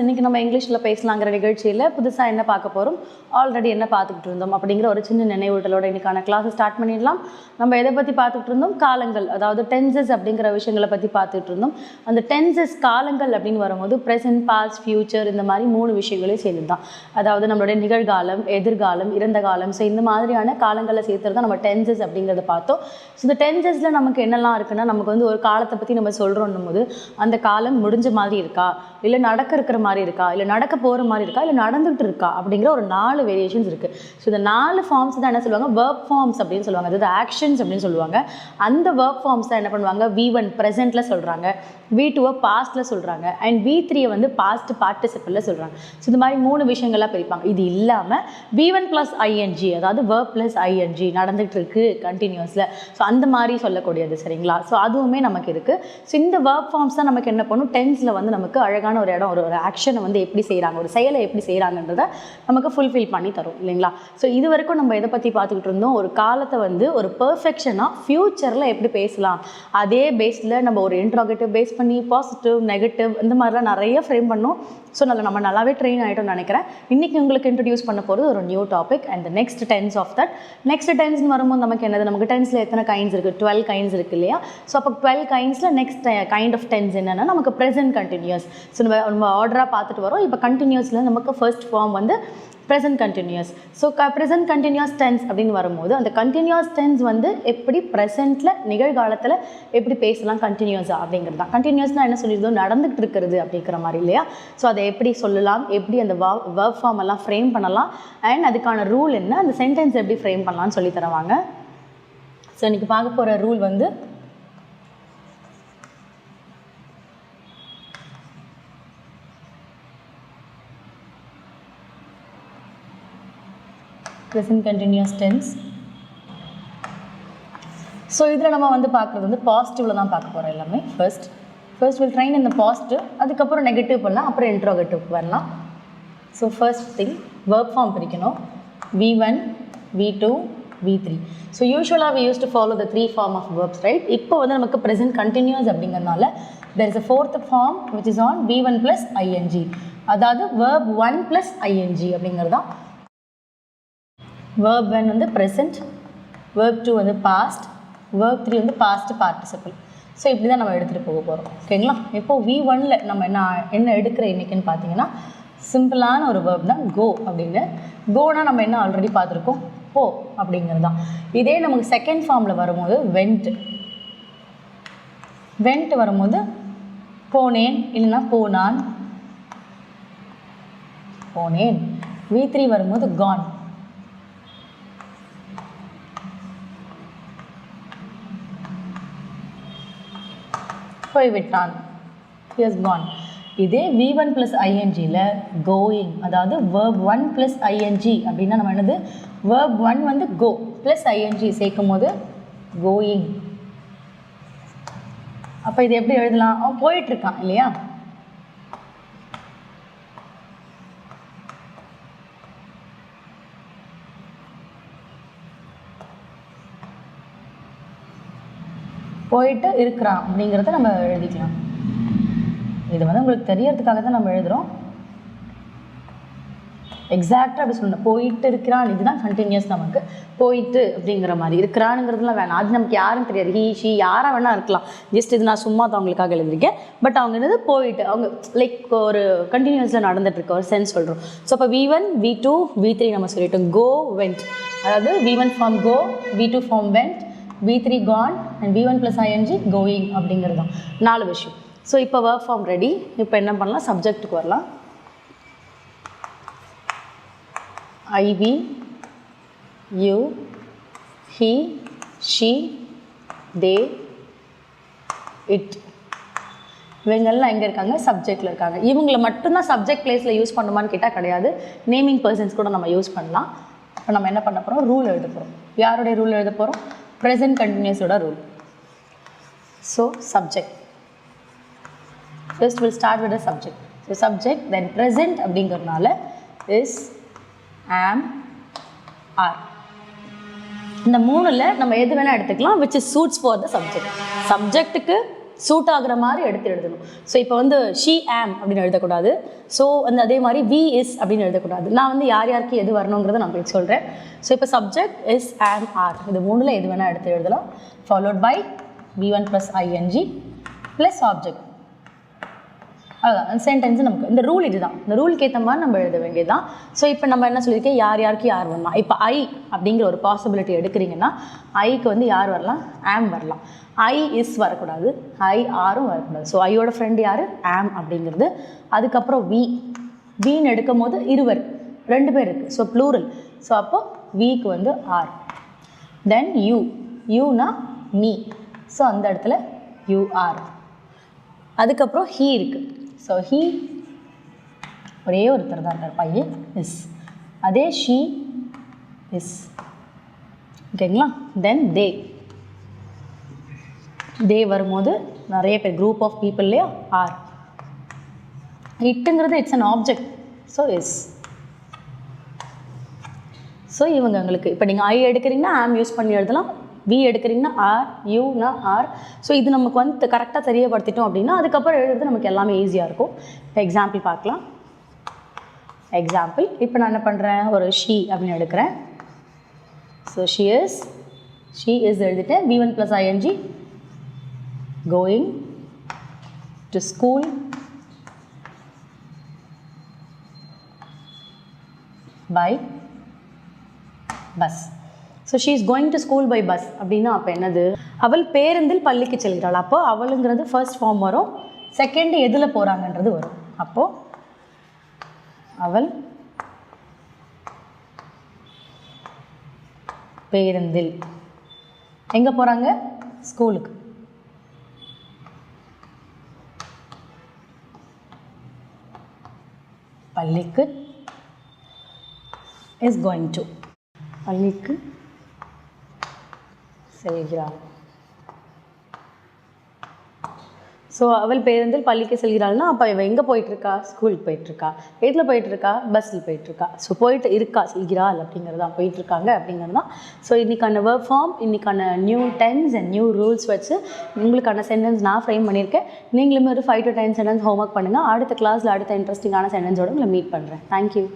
இன்றைக்கி நம்ம இங்கிலீஷில் பேசலாங்கிற நிகழ்ச்சியில் புதுசாக என்ன பார்க்க போகிறோம், ஆல்ரெடி என்ன பார்த்துக்கிட்டு இருந்தோம் அப்படிங்கிற ஒரு சின்ன நினைவூட்டலோட இன்றைக்கான கிளாஸை ஸ்டார்ட் பண்ணிடலாம். நம்ம எதை பற்றி பார்த்துக்கிட்டு இருந்தோம், காலங்கள், அதாவது டென்சஸ் அப்படிங்கிற விஷயங்களை பற்றி பார்த்துட்டு இருந்தோம். அந்த டென்சஸ் காலங்கள் அப்படின்னு வரும்போது ப்ரெசென்ட், பாஸ்ட், ஃபியூச்சர் இந்த மாதிரி 3 விஷயங்களையும் சேர்ந்து தான். அதாவது நம்மளுடைய நிகழ்காலம், எதிர்காலம், இறந்த காலம். ஸோ இந்த மாதிரியான காலங்களை சேர்த்துறது தான் நம்ம டென்சஸ் அப்படிங்கிறத பார்த்தோம். ஸோ இந்த டென்சஸில் நமக்கு என்னெல்லாம் இருக்குன்னா, நமக்கு வந்து ஒரு காலத்தை பற்றி நம்ம சொல்கிறோன்னும் போது அந்த காலம் முடிஞ்ச மாதிரி இருக்கா, இல்லை இருக்கிற மாதிரி இருக்கா, இல்லை நடக்க போகிற மாதிரி இருக்கா, இல்லை நடந்துகிட்டு இருக்கா அப்படிங்கிற ஒரு 4 வேரியேஷன்ஸ் இருக்குது. ஸோ இந்த 4 ஃபார்ம்ஸ் தான் என்ன சொல்லுவாங்க, வேர்ப் ஃபார்ம்ஸ் அப்படின்னு சொல்லுவாங்க. அதாவது ஆக்ஷன்ஸ் அப்படின்னு சொல்லுவாங்க. அந்த வேர்ப் ஃபார்ம்ஸ் தான் என்ன பண்ணுவாங்க, V1 ப்ரெசென்ட்டில் சொல்கிறாங்க, V2 பாஸ்ட்டில் சொல்கிறாங்க, அண்ட் V3 வந்து பாஸ்ட் பார்ட்டிசிபிளில் சொல்கிறாங்க. ஸோ இந்த மாதிரி 3 விஷயங்களாக பிரிப்பாங்க. இது இல்லாமல் V1 + ing, அதாவது வேர்ப் + ing நடந்துகிட்டு இருக்குது கண்டினியூஸில். ஸோ அந்த மாதிரி சொல்லக்கூடியது, சரிங்களா? ஸோ அதுவுமே நமக்கு இருக்குது. ஸோ இந்த வேர்ப் ஃபார்ம்ஸ் தான் நமக்கு என்ன பண்ணும், டென்ஸில் வந்து நமக்கு அழகான ஒரு இடம், ஒரு ஆக்ஷனை வந்து எப்படி செய்கிறாங்க, ஒரு செயலை எப்படி செய்கிறாங்கன்றதை நமக்கு ஃபுல்ஃபில் பண்ணி தரும், இல்லைங்களா? ஸோ இது வரைக்கும் நம்ம எதை பற்றி பார்த்துக்கிட்டு இருந்தோம், ஒரு காலத்தை வந்து ஒரு பெர்ஃபெக்ஷனாக ஃப்யூச்சரில் எப்படி பேசலாம், அதே பேஸில் நம்ம ஒரு இன்ட்ராகேட்டிவ் பேஸ் பண்ணி பாசிட்டிவ், நெகட்டிவ் இந்த மாதிரிலாம் நிறைய ஃப்ரேம் பண்ணோம். ஸோ நம்ம நல்லாவே ட்ரெயின் ஆகிட்டோம்னு நினைக்கிறேன். இன்றைக்கி உங்களுக்கு இன்ட்ரடியூஸ் பண்ண போகிறது ஒரு new topic and next tense of that. Next டென்ஸ்னு வரும்போது நமக்கு என்னது, நமக்கு டென்ஸில் எத்தனை கைண்ட்ஸ் இருக்குது, 12 கைண்ட்ஸ் இருக்குது இல்லையா? ஸோ அப்போ 12 கைண்ட்ஸில் நெக்ஸ்ட் கைண்ட் ஆஃப் டென்ஸ் என்னென்னா நமக்கு ப்ரெசென்ட் கண்டினியூஸ். ஸோ நம்ம ஆர்டராக பார்த்துட்டு வரோம். இப்போ கண்டினியூஸில் நமக்கு ஃபர்ஸ்ட் ஃபார்ம் வந்து present continuous. So present continuous tense அப்படின்னு வரும்போது அந்த கண்டினியூஸ் டென்ஸ் வந்து எப்படி ப்ரெசென்ட்டில், நிகழ்காலத்தில் எப்படி பேசலாம் கண்டினியூஸாக அப்படிங்கிறது தான். கண்டினியூஸ்னால் என்ன சொல்லியிருந்தோம், நடந்துகிட்டு இருக்கிறது அப்படிங்கிற மாதிரி இல்லையா? ஸோ அதை எப்படி சொல்லலாம், எப்படி அந்த வேர்ப் ஃபார்ம் எல்லாம் ஃப்ரேம் பண்ணலாம், அண்ட் அதுக்கான ரூல் என்ன, அந்த சென்டென்ஸ் எப்படி ஃப்ரேம் பண்ணலாம்னு சொல்லி தருவாங்க. ஸோ இன்றைக்கி பார்க்க போகிற ரூல் வந்து present continuous tense. ஸோ இதில் நம்ம வந்து பார்க்குறது வந்து பாசிட்டிவில் தான் பார்க்க போகிறோம் எல்லாமே. ஃபர்ஸ்ட் வில் ட்ரைன் இந்த பாசிட்டிவ், அதுக்கப்புறம் நெகட்டிவ் பண்ணலாம், அப்புறம் இன்ட்ரோகேட்டிவ் வரலாம். So first thing, verb form பிரிக்கணும். V1, V2, V3. ஸோ யூஸ்வலாக we used to follow the 3 form of verbs, right? இப்போ வந்து நமக்கு present continuous அப்படிங்கிறதுனால there is a 4th form which is on V1 + ing, அதாவது verb 1 + ing அப்படிங்கிறது தான். verb 1 வந்து present, verb 2 வந்து past, verb 3 வந்து past participle. ஸோ இப்படி தான் நம்ம எடுத்துகிட்டு போக போகிறோம், ஓகேங்களா? இப்போது V1ல் நம்ம என்ன எடுக்கிற இன்றைக்கின்னு பார்த்தீங்கன்னா சிம்பிளான ஒரு verb தான் go அப்படின்னு. கோனா நம்ம என்ன ஆல்ரெடி பார்த்துருக்கோம், போ அப்படிங்கிறது தான். இதே நமக்கு செகண்ட் ஃபார்மில் வரும்போது வெண்ட் வரும்போது போனேன், இல்லைன்னா போனேன். V3 வரும்போது gone. போய்விட்டான், he has gone. இதே V1 + ingல going, அதாவது verb 1 + ing அப்படின்னா நம்ம என்னது, verb 1 வந்து go + ing சேர்க்கும் போது going. அப்போ இது எப்படி எழுதலாம், அவன் போயிட்டுருக்கான் இல்லையா? போயிட்டு இருக்கிறான் அப்படிங்கிறத நம்ம எழுதிக்கலாம். இது வந்து உங்களுக்கு தெரியறதுக்காக தான் நம்ம எழுதுகிறோம். எக்ஸாக்டாக அப்படி சொல்லணும், போயிட்டு இருக்கிறான், இதுதான் கண்டினியூஸ். நமக்கு போயிட்டு அப்படிங்கிற மாதிரி, இருக்கிறானுங்கிறதுலாம் வேணாம், அது நமக்கு யாரும் தெரியாது, ஹீ ஷீ யாராக வேணால் இருக்கலாம். ஜஸ்ட் இது நான் சும்மா தான் அவங்களுக்காக எழுதியிருக்கேன். பட் அவங்க என்னது போயிட்டு, அவங்க லைக் ஒரு கண்டினியூஸில் நடந்துகிட்ருக்க ஒரு சென்ஸ் சொல்கிறோம். ஸோ அப்போ V1, V2, V3 நம்ம சொல்லிட்டோம். கோ வெண்ட், அதாவது V1 form go, V2 form went, V3 gone, and V1 + ing going அப்படிங்கிறது தான் 4 விஷயம். ஸோ இப்போ வேர்ப் ஃபார்ம் ரெடி. இப்போ என்ன பண்ணலாம், சப்ஜெக்ட்டுக்கு வரலாம். I, we, you, he, she, they, it. இவங்கெல்லாம் எங்கே இருக்காங்க, சப்ஜெக்டில் இருக்காங்க. இவங்களை மட்டும்தான் சப்ஜெக்ட் பிளேஸில் யூஸ் பண்ணுமான்னு கேட்டால் கிடையாது, நேமிங் பர்சன்ஸ் கூட நம்ம யூஸ் பண்ணலாம். இப்போ நம்ம என்ன பண்ண போகிறோம், ரூல் எழுத போகிறோம். யாருடைய ரூல் எழுத போகிறோம், present continuouஸோட rule. So subject, first we'll start with the subject. So subject, then present அப்படிங்கிறதுனால is, am, are. இந்த 3ல் நம்ம எது வேணால் எடுத்துக்கலாம், which is suits for the subject. சப்ஜெக்ட்டுக்கு சூட் ஆகுற மாதிரி எடுத்து எழுதணும். ஸோ இப்போ வந்து ஷீ ஆம் அப்படின்னு எழுதக்கூடாது. ஸோ வந்து அதே மாதிரி வி இஸ் அப்படின்னு எழுதக்கூடாது. நான் வந்து யார் யாருக்கு எது வரணுங்கிறத நான் உங்களுக்கு சொல்கிறேன். ஸோ இப்போ சப்ஜெக்ட் இஸ் ஆம் ஆர் இது மூணில் எது வேணால் எடுத்து எழுதலாம். Followed by V1 + ing plus object. அதுதான் அந்த சென்டென்ஸு நமக்கு இந்த ரூல் இதுதான். இந்த ரூலுக்கு ஏற்ற மாதிரி நம்ம எழுத வேண்டியது தான். ஸோ இப்போ நம்ம என்ன சொல்லியிருக்கேன், யார் யாருக்கு யார் வரலாம். இப்போ ஐ அப்படிங்கிற ஒரு பாசிபிலிட்டி எடுக்கிறீங்கன்னா ஐக்கு வந்து யார் வரலாம், ஆம் வரலாம். ஐ இஸ் வரக்கூடாது, ஐ ஆரும் வரக்கூடாது. ஸோ ஐயோட ஃப்ரெண்டு யார், ஆம் அப்படிங்கிறது. அதுக்கப்புறம் வீன்னு எடுக்கும் போது இருவர் 2 பேர் இருக்குது. So plural. ஸோ அப்போது வீக்கு வந்து ஆர். தென் யூனா மீ. ஸோ அந்த இடத்துல யூ ஆர். அதுக்கப்புறம் ஹீ இருக்குது. ஸோ ஹீ ஒரே ஒருத்தர் தான் இருக்கார், பையன், இஸ். அதே ஷீ இஸ். ஓகேங்களா. தென் தே வரும்போது நிறைய பேர், குரூப் ஆஃப் பீப்புள்லேயே ஆர். இட்டுங்கிறது it's an object. So is. So இவங்களுக்கு இப்போ நீங்கள் ஐ எடுக்கிறீங்கன்னா ஆம் யூஸ் பண்ணி எழுதலாம். வி எடுக்கிறீங்கன்னா ஆர், யூனா ஆர். ஸோ இது நமக்கு வந்து கரெக்டாக தெரியப்படுத்திட்டோம் அப்படின்னா அதுக்கப்புறம் எழுதுறது நமக்கு எல்லாமே ஈஸியாக இருக்கும். இப்போ எக்ஸாம்பிள் பார்க்கலாம். எக்ஸாம்பிள் இப்போ நான் என்ன பண்ணுறேன், ஒரு ஷீ அப்படின்னு எடுக்கிறேன். ஸோ ஷீ இஸ் எழுதிட்டேன். V1 + ing going to school by bus. So she is going to school by bus அப்படின்னா அப்போ என்னது, அவள் பேருந்தில் பள்ளிக்கு செல்கிறாள். அப்போது அவளுங்கிறது ஃபர்ஸ்ட் ஃபார்ம் வரும், செகண்ட் எதில் போகிறாங்கன்றது வரும். அப்போது அவள் பேருந்தில் எங்கே போகிறாங்க, ஸ்கூலுக்கு. பள்ளிக்கு இஸ் கோயிங் டு, பள்ளிக்கு செல்கிறாள். ஸோ அவள் பேருந்தில் பள்ளிக்கு செல்கிறாள்னா அப்போ இவள் எங்கே போயிட்டுருக்கா, ஸ்கூலுக்கு போயிட்டுருக்கா. எதில் போயிட்டுருக்கா, பஸ்ஸில் போயிட்டுருக்கா. ஸோ போயிட்டு இருக்கா, செல்கிறாள் அப்படிங்கிறது தான், போயிட்டுருக்காங்க அப்படிங்கிறது தான். ஸோ இன்றைக்கான வேர்ப் ஃபார்ம், இன்றைக்கான new tense and new rules வச்சு உங்களுக்கான சென்டென்ஸ் நான் ஃப்ரேம் பண்ணியிருக்கேன். நீங்களுமே ஒரு 5 to 10 சென்டென்ஸ் ஹோம்ஒர்க் பண்ணுங்கள். அடுத்த கிளாஸில் அடுத்த இன்ட்ரெஸ்டிங்கான சென்டென்ஸோடு உங்களை மீட் பண்ணுறேன். தேங்க்யூ.